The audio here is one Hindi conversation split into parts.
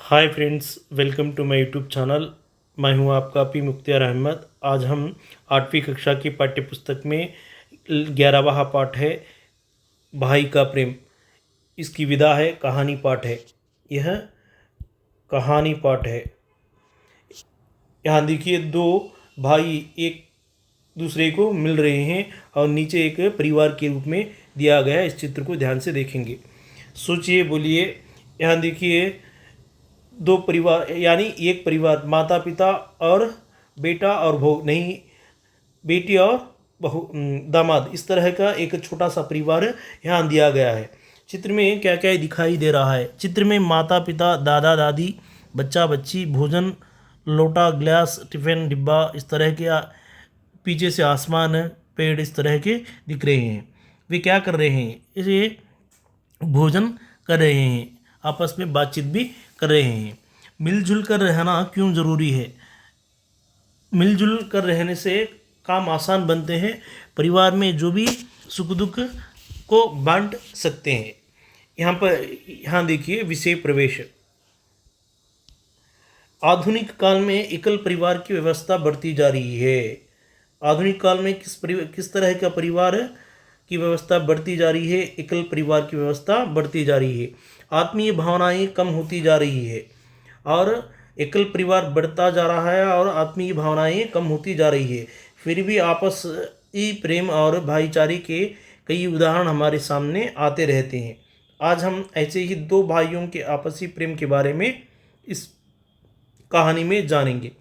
Hi friends, welcome to my YouTube channel. मैं हूं आपका पी मुख्तियार अहमद। आज हम 8वीं कक्षा की पाठ्यपुस्तक में 11वां पाठ है भाई का प्रेम। इसकी विधा है कहानी पाठ है। यह कहानी पाठ है। यहाँ देखिए, दो भाई एक दूसरे को मिल रहे हैं और नीचे एक परिवार के रूप में दिया गया है। इस चित्र को ध्यान से देखेंगे, सोचिए, बोलिए। यहाँ देखिए, दो परिवार यानी एक परिवार, माता पिता और बेटा और बहू, नहीं, बेटी और बहू, दामाद, इस तरह का एक छोटा सा परिवार यहाँ दिया गया है। चित्र में क्या क्या दिखाई दे रहा है? चित्र में माता पिता, दादा दादी, बच्चा बच्ची, भोजन, लोटा, गिलास, टिफिन, डिब्बा, इस तरह के पीछे से आसमान, पेड़, इस तरह के दिख रहे हैं। वे क्या कर रहे हैं? इसे भोजन कर रहे हैं, आपस में बातचीत भी कर रहे हैं। मिलजुल कर रहना क्यों ज़रूरी है? मिलजुल कर रहने से काम आसान बनते हैं। परिवार में जो भी सुख दुख को बांट सकते हैं। यहाँ देखिए, विषय प्रवेश। आधुनिक काल में एकल परिवार की व्यवस्था बढ़ती जा रही है। आधुनिक काल में किस तरह का परिवार की व्यवस्था बढ़ती जा रही है? एकल परिवार की व्यवस्था बढ़ती जा रही है। आत्मीय भावनाएं कम होती जा रही है और एकल परिवार बढ़ता जा रहा है और आत्मीय भावनाएं कम होती जा रही है। फिर भी आपसी प्रेम और भाईचारे के कई उदाहरण हमारे सामने आते रहते हैं। आज हम ऐसे ही दो भाइयों के आपसी प्रेम के बारे में इस कहानी में जानेंगे।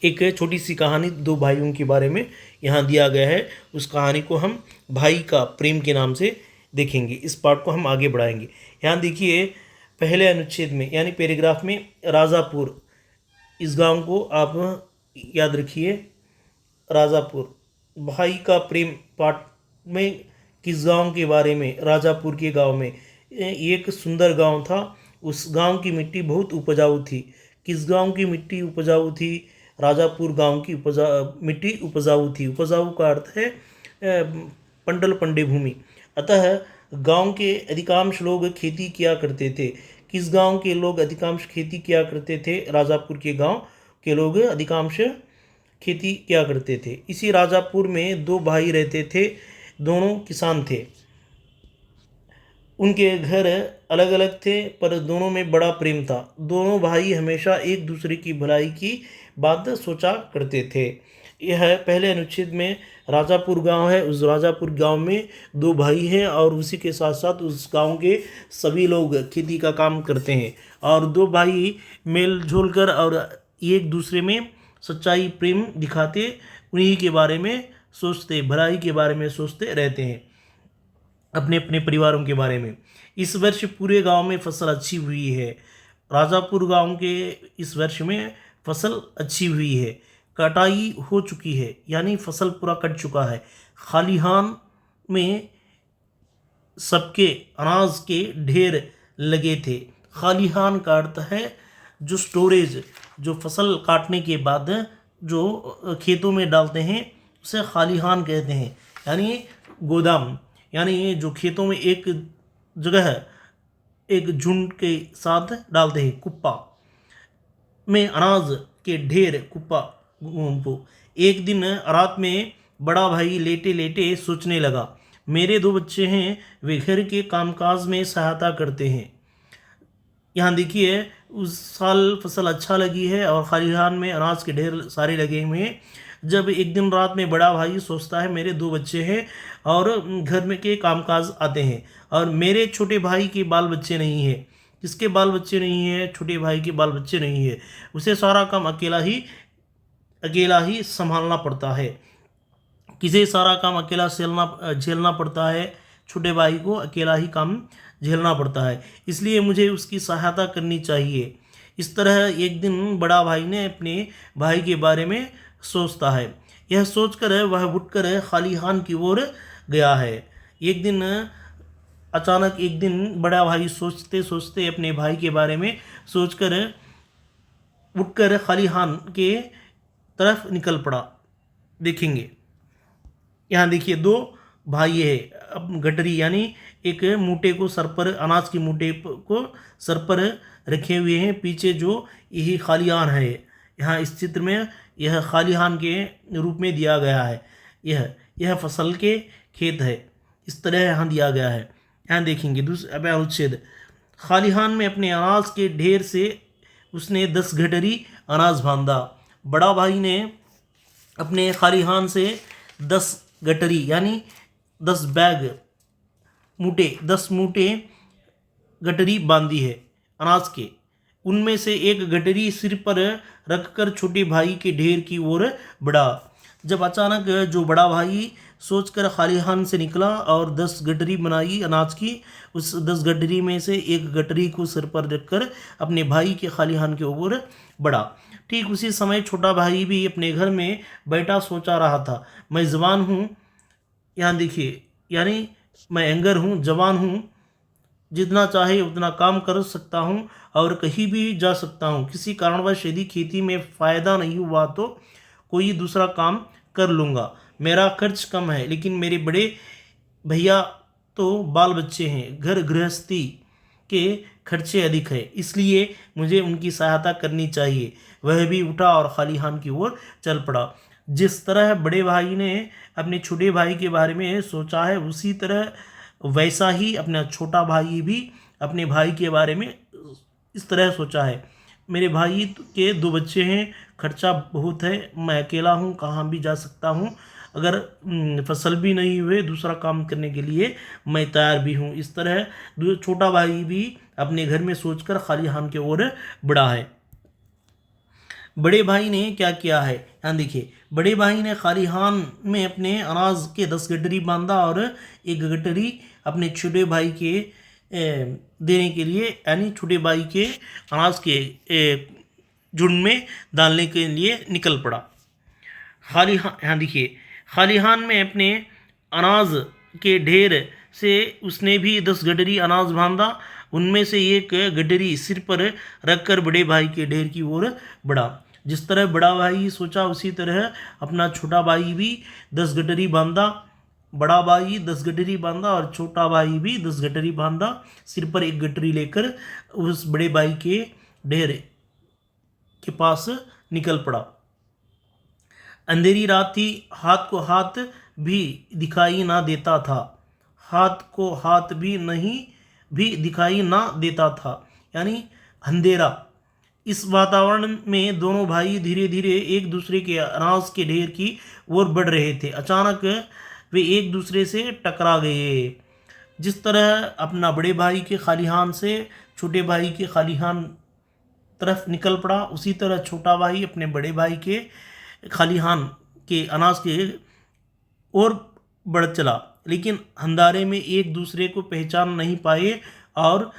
एक छोटी सी कहानी दो भाइयों के बारे में यहाँ दिया गया है। उस कहानी को हम भाई का प्रेम के नाम से देखेंगे। इस पार्ट को हम आगे बढ़ाएंगे। यहाँ देखिए, पहले अनुच्छेद में यानी पैराग्राफ में राजापुर, इस गांव को आप याद रखिए। राजापुर, भाई का प्रेम पार्ट में किस गांव के बारे में? राजापुर के गांव में। एक सुंदर गांव था। उस गांव की मिट्टी बहुत उपजाऊ थी। किस गांव की मिट्टी उपजाऊ थी? राजापुर गांव की मिट्टी उपजाऊ थी। उपजाऊ का अर्थ है पंडल पंडे भूमि। अतः गांव के अधिकांश लोग खेती किया करते थे। किस गांव के लोग अधिकांश खेती किया करते थे? राजापुर के गांव के लोग अधिकांश खेती किया करते थे। इसी राजापुर में दो भाई रहते थे। दोनों किसान थे। उनके घर अलग अलग थे पर दोनों में बड़ा प्रेम था। दोनों भाई हमेशा एक दूसरे की भलाई की बात सोचा करते थे। यह पहले अनुच्छेद में राजापुर गांव है। उस राजापुर गांव में दो भाई हैं और उसी के साथ साथ उस गांव के सभी लोग खेती का काम करते हैं और दो भाई मेल जोल कर और एक दूसरे में सच्चाई प्रेम दिखाते, उन्हीं के बारे में सोचते, भलाई के बारे में सोचते रहते हैं, अपने अपने परिवारों के बारे में। इस वर्ष पूरे गांव में फसल अच्छी हुई है। राजापुर गांव के इस वर्ष में फसल अच्छी हुई है। कटाई हो चुकी है यानी फसल पूरा कट चुका है। खलिहान में सबके अनाज के ढेर लगे थे। खलिहान का अर्थ है जो स्टोरेज, जो फसल काटने के बाद जो खेतों में डालते हैं उसे खलिहान कहते हैं, यानी गोदाम। यानी जो खेतों में एक जगह एक झुंड के साथ डालते हैं। कुप्पा में अनाज के ढेर, कुप्पा को। एक दिन रात में बड़ा भाई लेटे लेटे सोचने लगा, मेरे दो बच्चे हैं, वे घर के कामकाज में सहायता करते हैं। यहाँ देखिए, उस साल फसल अच्छा लगी है और खलिहान में अनाज के ढेर सारे लगे हुए हैं। जब एक दिन रात में बड़ा भाई सोचता है, मेरे दो बच्चे हैं और घर में के कामकाज आते हैं और मेरे छोटे भाई के बाल बच्चे नहीं हैं। किसके बाल बच्चे नहीं हैं? छोटे भाई के बाल बच्चे नहीं है। उसे सारा काम अकेला ही संभालना पड़ता है। किसे सारा काम अकेला झेलना पड़ता है? छोटे भाई को अकेला ही काम झेलना पड़ता है, इसलिए मुझे उसकी सहायता करनी चाहिए। इस तरह एक दिन बड़ा भाई ने अपने भाई के बारे में सोचता है। यह सोचकर वह उठकर खलिहान की ओर गया है। अचानक एक दिन बड़ा भाई सोचते सोचते अपने भाई के बारे में सोचकर उठकर खलिहान के तरफ निकल पड़ा। देखेंगे, यहाँ देखिए, दो भाई है। अब गठरी यानी एक मूठे को सर पर, अनाज की मूठे को सर पर रखे हुए हैं। पीछे जो यही खालिहान है, यहाँ इस चित्र में यह खालिहान के रूप में दिया गया है। यह फसल के खेत है, इस तरह यहाँ दिया गया है। यहाँ देखेंगे दूसरा अनुच्छेद, खालिहान में अपने अनाज के ढेर से उसने 10 गठरी अनाज बांधा। बड़ा भाई ने अपने खालिहान से 10 गठरी यानी 10 बैग मूठे 10 मूठे गठरी बांधी है अनाज के। उनमें से एक गठरी सिर पर रखकर छोटे भाई के ढेर की ओर बढ़ा। जब अचानक जो बड़ा भाई सोचकर खालिहान से निकला और 10 गठरी बनाई अनाज की, उस 10 गठरी में से एक गठरी को सिर पर रखकर अपने भाई के खालिहान के ओर बढ़ा। ठीक उसी समय छोटा भाई भी अपने घर में बैठा सोचा रहा था, मैं जवान हूँ, यहाँ देखिए, यानी मैं एंगर हूँ, जवान हूँ, जितना चाहे उतना काम कर सकता हूँ और कहीं भी जा सकता हूँ। किसी कारणवश यदि खेती में फ़ायदा नहीं हुआ तो कोई दूसरा काम कर लूँगा। मेरा खर्च कम है, लेकिन मेरे बड़े भैया तो बाल बच्चे हैं, घर गृहस्थी के खर्चे अधिक है, इसलिए मुझे उनकी सहायता करनी चाहिए। वह भी उठा और खालिहान की ओर चल पड़ा। जिस तरह बड़े भाई ने अपने छोटे भाई के बारे में सोचा है, उसी तरह वैसा ही अपना छोटा भाई भी अपने भाई के बारे में इस तरह सोचा है। मेरे भाई के 2 बच्चे हैं, खर्चा बहुत है, मैं अकेला हूँ, कहाँ भी जा सकता हूँ, अगर फसल भी नहीं हुए दूसरा काम करने के लिए मैं तैयार भी हूँ। इस तरह छोटा भाई भी अपने घर में सोचकर खालिहान की ओर बढ़ा है। बड़े भाई ने क्या किया है, यहाँ देखिए, बड़े भाई ने खालिहान में अपने अनाज के 10 गठरी बांधा और एक गठरी अपने छोटे भाई के देने के लिए, यानी छोटे भाई के अनाज के झुंड में डालने के लिए निकल पड़ा। खालिहान, यहाँ देखिए, खालिहान में अपने अनाज के ढेर से उसने भी 10 गठरी अनाज बांधा। उनमें से एक गठरी सिर पर रखकर बड़े भाई के ढेर की ओर बढ़ा। जिस तरह बड़ा भाई सोचा, उसी तरह अपना छोटा भाई भी 10 गठरी बांधा। बड़ा भाई 10 गठरी बांधा और छोटा भाई भी 10 गठरी बांधा। सिर पर एक गठरी लेकर उस बड़े भाई के ढेर के पास निकल पड़ा। अंधेरी रात थी, हाथ को हाथ भी दिखाई ना देता था, हाथ को हाथ भी नहीं भी दिखाई ना देता था, यानी अंधेरा। इस वातावरण में दोनों भाई धीरे धीरे एक दूसरे के अनाज के ढेर की ओर बढ़ रहे थे। अचानक वे एक दूसरे से टकरा गए। जिस तरह अपना बड़े भाई के खालिहान से छोटे भाई के खालिहान तरफ निकल पड़ा, उसी तरह छोटा भाई अपने बड़े भाई के खालिहान के अनाज के ओर बढ़ चला, लेकिन अंधारे में एक दूसरे को पहचान नहीं पाए और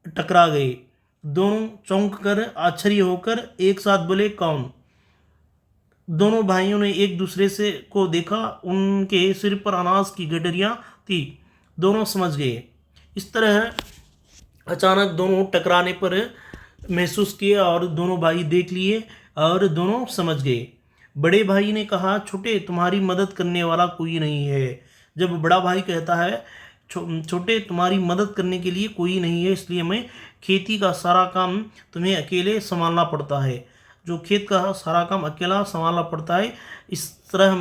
टकरा गए। दोनों चौंक कर आश्चर्य होकर एक साथ बोले, कौन? दोनों भाइयों ने एक दूसरे से को देखा, उनके सिर पर अनाज की गठरियाँ थी। दोनों समझ गए। इस तरह अचानक दोनों टकराने पर महसूस किया और दोनों भाई देख लिए और दोनों समझ गए। बड़े भाई ने कहा, छोटे, तुम्हारी मदद करने वाला कोई नहीं है। जब बड़ा भाई कहता है, छोटे, तुम्हारी मदद करने के लिए कोई नहीं है, इसलिए मैं खेती का सारा काम तुम्हें अकेले संभालना पड़ता है। जो खेत का सारा काम अकेला संभालना पड़ता है। इस तरह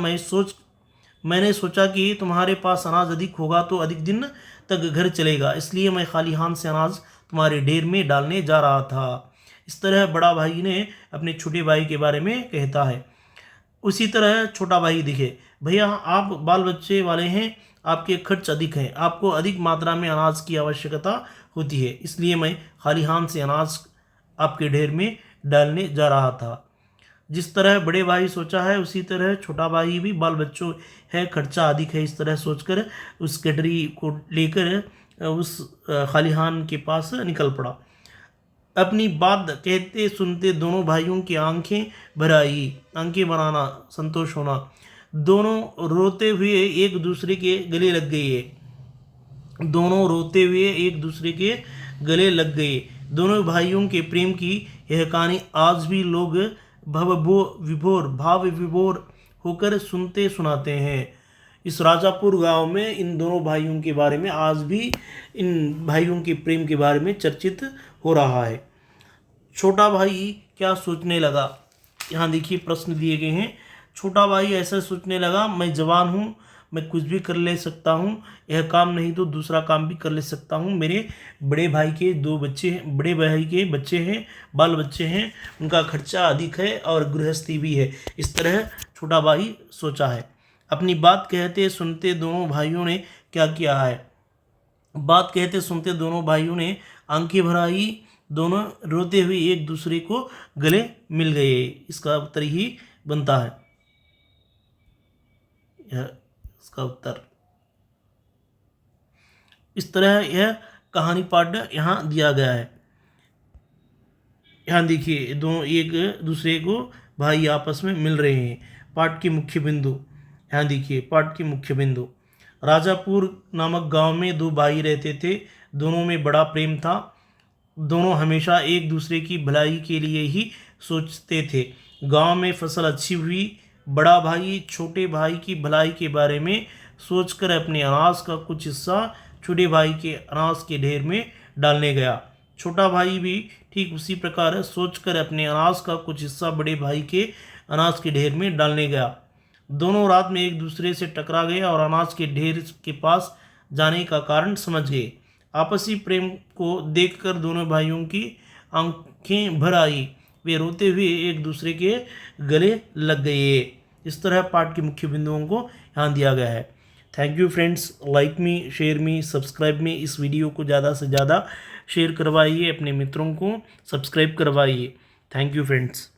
मैंने सोचा कि तुम्हारे पास अनाज अधिक होगा तो अधिक दिन तक घर चलेगा, इसलिए मैं खालिहान से अनाज तुम्हारे ढेर में डालने जा रहा था। इस तरह बड़ा भाई ने अपने छोटे भाई के बारे में कहता है। उसी तरह छोटा भाई दिखे, भैया आप बाल बच्चे वाले हैं, आपके खर्च अधिक हैं, आपको अधिक मात्रा में अनाज की आवश्यकता होती है, इसलिए मैं खालिहान से अनाज आपके ढेर में डालने जा रहा था। जिस तरह बड़े भाई सोचा है, उसी तरह छोटा भाई भी बाल बच्चों है, खर्चा अधिक है, इस तरह सोचकर उस गठरी को लेकर उस खालिहान के पास निकल पड़ा। अपनी बात कहते सुनते दोनों भाइयों की आंखें भर आई। आंखें भर आना, संतोष होना। दोनों रोते हुए एक दूसरे के गले लग गए। दोनों रोते हुए एक दूसरे के गले लग गए। दोनों भाइयों के प्रेम की यह कहानी आज भी लोग भाव विभोर होकर सुनते सुनाते हैं। इस राजापुर गांव में इन दोनों भाइयों के बारे में आज भी इन भाइयों के प्रेम के बारे में चर्चित हो रहा है। छोटा भाई क्या सोचने लगा, यहाँ देखिए प्रश्न दिए गए हैं। छोटा भाई ऐसा सोचने लगा, मैं जवान हूँ, मैं कुछ भी कर ले सकता हूँ, यह काम नहीं तो दूसरा काम भी कर ले सकता हूँ। मेरे बड़े भाई के 2 बच्चे हैं, बड़े भाई के बच्चे हैं, बाल बच्चे हैं, उनका खर्चा अधिक है और गृहस्थी भी है। इस तरह छोटा भाई सोचा है। अपनी बात कहते सुनते दोनों भाइयों ने क्या किया है, बात कहते सुनते दोनों भाइयों ने आंखें भर आई, दोनों रोते हुए एक दूसरे को गले मिल गए। इसका उत्तर ही बनता है, यह इसका उत्तर। इस तरह यह कहानी पाठ यहाँ दिया गया है। यहाँ देखिए दोनों एक दूसरे को भाई आपस में मिल रहे हैं। पाठ के मुख्य बिंदु, यहाँ देखिए पाठ के मुख्य बिंदु। राजापुर नामक गांव में 2 भाई रहते थे, दोनों में बड़ा प्रेम था। दोनों हमेशा एक दूसरे की भलाई के लिए ही सोचते थे। गांव में फसल अच्छी हुई। बड़ा भाई छोटे भाई की भलाई के बारे में सोचकर अपने अनाज का कुछ हिस्सा छोटे भाई के अनाज के ढेर में डालने गया। छोटा भाई भी ठीक उसी प्रकार सोचकर अपने अनाज का कुछ हिस्सा बड़े भाई के अनाज के ढेर में डालने गया। दोनों रात में एक दूसरे से टकरा गए और अनाज के ढेर के पास जाने का कारण समझ गए। आपसी प्रेम को देखकर दोनों भाइयों की आंखें भर आई, वे रोते हुए एक दूसरे के गले लग गए। इस तरह पाठ के मुख्य बिंदुओं को यहाँ दिया गया है। Thank you friends, like me, share me, subscribe मी। इस वीडियो को ज़्यादा से ज़्यादा शेयर करवाइए, अपने मित्रों को सब्सक्राइब करवाइए। Thank you friends.